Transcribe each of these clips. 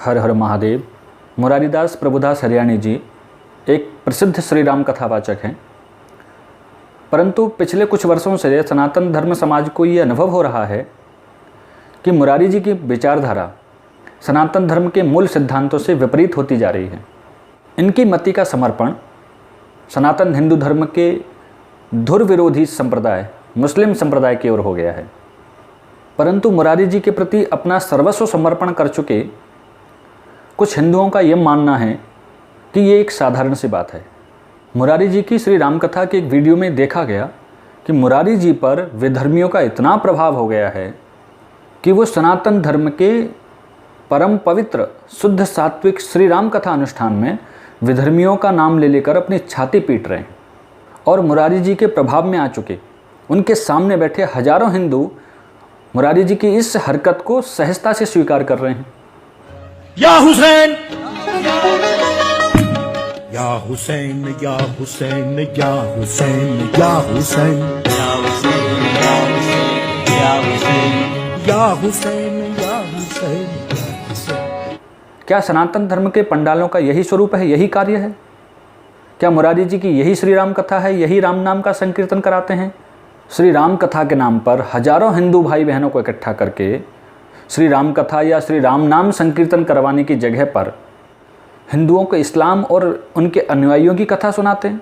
हर हर महादेव। मुरारीदास प्रभुदास हरियाणी जी एक प्रसिद्ध श्री राम कथावाचक हैं, परंतु पिछले कुछ वर्षों से सनातन धर्म समाज को ये अनुभव हो रहा है कि मुरारी जी की विचारधारा सनातन धर्म के मूल सिद्धांतों से विपरीत होती जा रही है। इनकी मति का समर्पण सनातन हिंदू धर्म के धुर विरोधी संप्रदाय मुस्लिम संप्रदाय की ओर हो गया है। परंतु मुरारी जी के प्रति अपना सर्वस्व समर्पण कर चुके कुछ हिंदुओं का यह मानना है कि ये एक साधारण सी बात है। मुरारी जी की श्री राम कथा के एक वीडियो में देखा गया कि मुरारी जी पर विधर्मियों का इतना प्रभाव हो गया है कि वो सनातन धर्म के परम पवित्र शुद्ध सात्विक श्री राम कथा अनुष्ठान में विधर्मियों का नाम ले लेकर अपनी छाती पीट रहे हैं और मुरारी जी के प्रभाव में आ चुके उनके सामने बैठे हजारों हिंदू मुरारी जी की इस हरकत को सहजता से स्वीकार कर रहे हैं। या हुसैन, या हुसैन, या हुसैन, या हुसैन, या हुसैन, या हुसैन, या हुसैन, या हुसैन, या हुसैन। क्या सनातन धर्म के पंडालों का यही स्वरूप है, यही कार्य है? क्या मुरारी जी की यही श्री राम कथा है, यही राम नाम का संकीर्तन कराते हैं? श्री राम कथा के नाम पर हजारों हिंदू भाई बहनों को इकट्ठा करके श्री राम कथा या श्री राम नाम संकीर्तन करवाने की जगह पर हिंदुओं को इस्लाम और उनके अनुयायियों की कथा सुनाते हैं।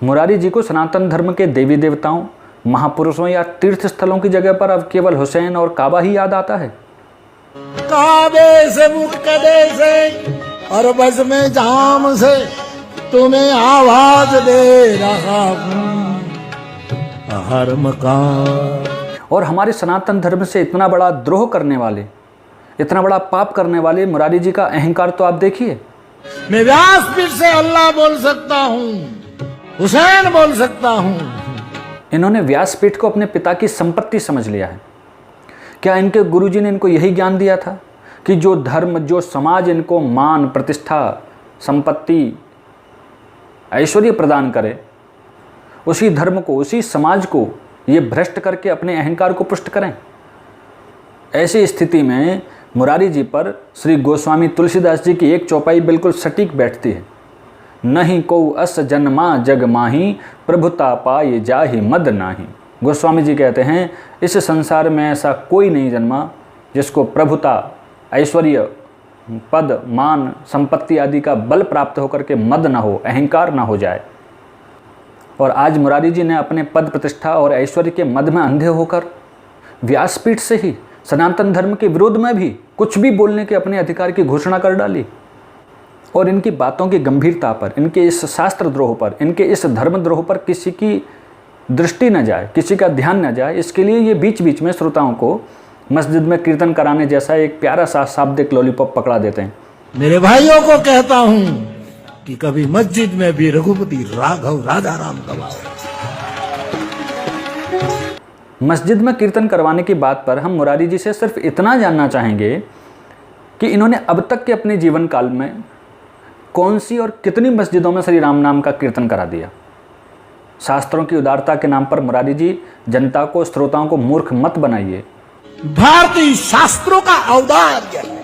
मुरारी जी को सनातन धर्म के देवी देवताओं, महापुरुषों या तीर्थ स्थलों की जगह पर अब केवल हुसैन और काबा ही याद आता है। काबे से मुक्कदे से और बस में जाम से तुम्हें आवाज दे रहा हूँ हर मकान। और हमारे सनातन धर्म से इतना बड़ा द्रोह करने वाले, इतना बड़ा पाप करने वाले मुरारी जी का अहंकार तो आप देखिए। मैं व्यासपीठ से अल्लाह बोल सकता हूँ, हुसैन बोल सकता हूँ। इन्होंने व्यासपीठ को अपने पिता की संपत्ति समझ लिया है। क्या इनके गुरुजी ने इनको यही ज्ञान दिया था कि जो धर्म, जो समाज इनको मान, प्रतिष्ठा, संपत्ति, ऐश्वर्य प्रदान करे, उसी धर्म को, उसी समाज को ये भ्रष्ट करके अपने अहंकार को पुष्ट करें? ऐसी स्थिति में मुरारी जी पर श्री गोस्वामी तुलसीदास जी की एक चौपाई बिल्कुल सटीक बैठती है। नहीं को अस जन्मा जग माही, प्रभुता पाए जाहि मद नाही। गोस्वामी जी कहते हैं, इस संसार में ऐसा कोई नहीं जन्मा जिसको प्रभुता, ऐश्वर्य, पद, मान, संपत्ति आदि का बल प्राप्त होकर के मद न हो, अहंकार न हो जाए। और आज मुरारी जी ने अपने पद, प्रतिष्ठा और ऐश्वर्य के मद में अंधे होकर व्यासपीठ से ही सनातन धर्म के विरोध में भी कुछ भी बोलने के अपने अधिकार की घोषणा कर डाली। और इनकी बातों की गंभीरता पर, इनके इस शास्त्र द्रोह पर, इनके इस धर्म द्रोह पर किसी की दृष्टि न जाए, किसी का ध्यान न जाए, इसके लिए ये बीच बीच में श्रोताओं को मस्जिद में कीर्तन कराने जैसा एक प्यारा सा शाब्दिक लॉलीपॉप पकड़ा देते हैं। मेरे भाइयों को कहता हूँ कि कभी मस्जिद में भी रघुपति राघव राधा राम गवाओ। मस्जिद में कीर्तन करवाने की बात पर हम मुरारी जी से सिर्फ इतना जानना चाहेंगे कि इन्होंने अब तक के अपने जीवन काल में कौन सी और कितनी मस्जिदों में श्री राम नाम का कीर्तन करा दिया। शास्त्रों की उदारता के नाम पर मुरारी जी जनता को, श्रोताओं को मूर्ख मत बनाइए। भारतीय शास्त्रों का औदार्य है।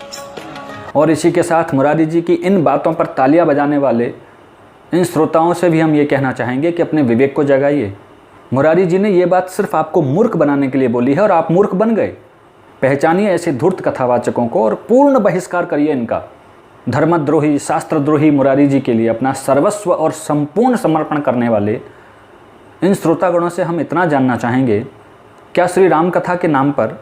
और इसी के साथ मुरारी जी की इन बातों पर तालियां बजाने वाले इन श्रोताओं से भी हम ये कहना चाहेंगे कि अपने विवेक को जगाइए। मुरारी जी ने ये बात सिर्फ आपको मूर्ख बनाने के लिए बोली है और आप मूर्ख बन गए। पहचानिए ऐसे धूर्त कथावाचकों को और पूर्ण बहिष्कार करिए इनका। धर्मद्रोही, शास्त्रद्रोही मुरारी जी के लिए अपना सर्वस्व और संपूर्ण समर्पण करने वाले इन श्रोतागणों से हम इतना जानना चाहेंगे, क्या श्री राम कथा के नाम पर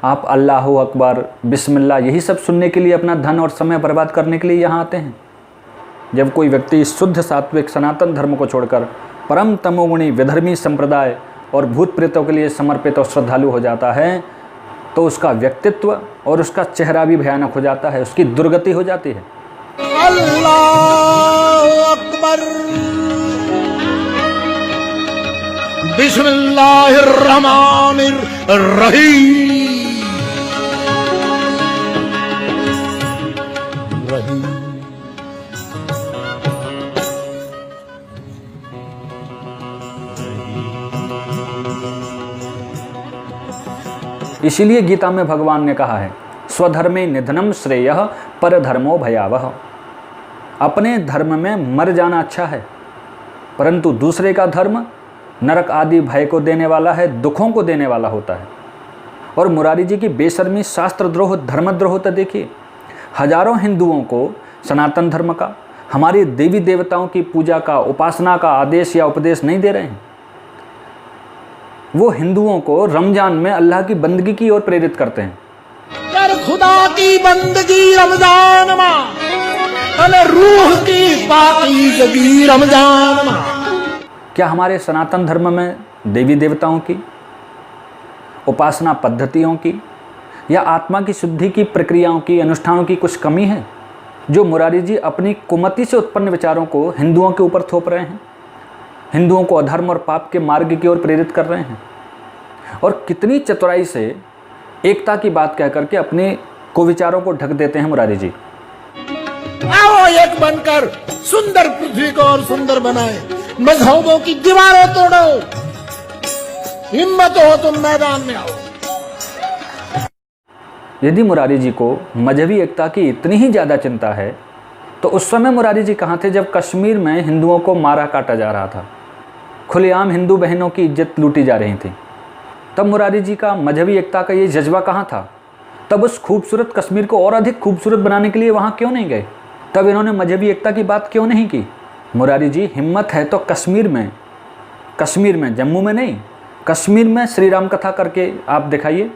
आप अल्लाहु अकबर, बिस्मिल्लाह यही सब सुनने के लिए अपना धन और समय बर्बाद करने के लिए यहाँ आते हैं? जब कोई व्यक्ति शुद्ध सात्विक सनातन धर्म को छोड़कर परम तमोगुणी विधर्मी संप्रदाय और भूत प्रेतों के लिए समर्पित और श्रद्धालु हो जाता है तो उसका व्यक्तित्व और उसका चेहरा भी भयानक हो जाता है, उसकी दुर्गति हो जाती है। अल्लाहु अकबर, बिस्मिल्लाहिर रहमानिर रहीम। इसीलिए गीता में भगवान ने कहा है, स्वधर्मे निधनम श्रेयः परधर्मो भयावह। अपने धर्म में मर जाना अच्छा है, परंतु दूसरे का धर्म नरक आदि भय को देने वाला है, दुखों को देने वाला होता है। और मुरारी जी की बेशर्मी, शास्त्रद्रोह, धर्मद्रोह तो देखिए, हजारों हिंदुओं को सनातन धर्म का, हमारी देवी देवताओं की पूजा का, उपासना का आदेश या उपदेश नहीं दे रहे हैं। वो हिंदुओं को रमजान में अल्लाह की बंदगी की ओर प्रेरित करते हैं। कर खुदा की बंदगी रमजान में, अने रूह की पाकीज़गी रमजान में। क्या हमारे सनातन धर्म में देवी देवताओं की, उपासना पद्धतियों की या आत्मा की शुद्धि की प्रक्रियाओं की, अनुष्ठानों की कुछ कमी है, जो मुरारी जी अपनी कुमति से उत्पन्न विचारों को हिंदुओं के ऊपर थोप रहे हैं, हिंदुओं को अधर्म और पाप के मार्ग की ओर प्रेरित कर रहे हैं? और कितनी चतुराई से एकता की बात कह करके अपने कुविचारों को ढक देते हैं मुरारी जी। आओ एक बनकर सुंदर पृथ्वी को और सुंदर बनाए, मजहबों की दीवारों तोड़ो, हिम्मत हो तुम मैदान में आओ। यदि मुरारी जी को मजहबी एकता की इतनी ही ज़्यादा चिंता है, तो उस समय मुरारी जी कहाँ थे जब कश्मीर में हिंदुओं को मारा काटा जा रहा था, खुलेआम हिंदू बहनों की इज्जत लूटी जा रही थी? तब मुरारी जी का मजहबी एकता का ये जज्बा कहाँ था? तब उस खूबसूरत कश्मीर को और अधिक खूबसूरत बनाने के लिए वहाँ क्यों नहीं गए? तब इन्होंने मजहबी एकता की बात क्यों नहीं की? मुरारी जी, हिम्मत है तो कश्मीर में, जम्मू में नहीं, कश्मीर में श्री राम कथा करके आप दिखाइए।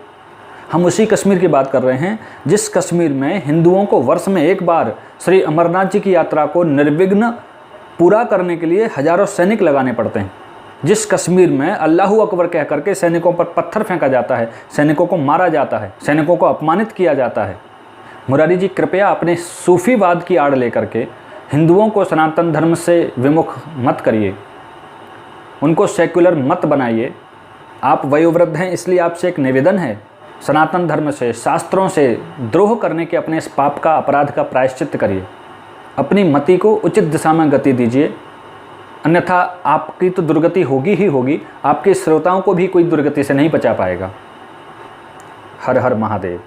हम उसी कश्मीर की बात कर रहे हैं जिस कश्मीर में हिंदुओं को वर्ष में एक बार श्री अमरनाथ जी की यात्रा को निर्विघ्न पूरा करने के लिए हजारों सैनिक लगाने पड़ते हैं, जिस कश्मीर में अल्लाहू अकबर कह करके सैनिकों पर पत्थर फेंका जाता है, सैनिकों को मारा जाता है, सैनिकों को अपमानित किया जाता है। मुरारी जी, कृपया अपने सूफीवाद की आड़ लेकर के हिंदुओं को सनातन धर्म से विमुख मत करिए, उनको सेक्युलर मत बनाइए। आप वयोवृद्ध हैं, इसलिए आपसे एक निवेदन है, सनातन धर्म से, शास्त्रों से द्रोह करने के अपने इस पाप का, अपराध का प्रायश्चित्त करिए, अपनी मति को उचित दिशा में गति दीजिए, अन्यथा आपकी तो दुर्गति होगी ही होगी, आपके श्रोताओं को भी कोई दुर्गति से नहीं बचा पाएगा। हर हर महादेव।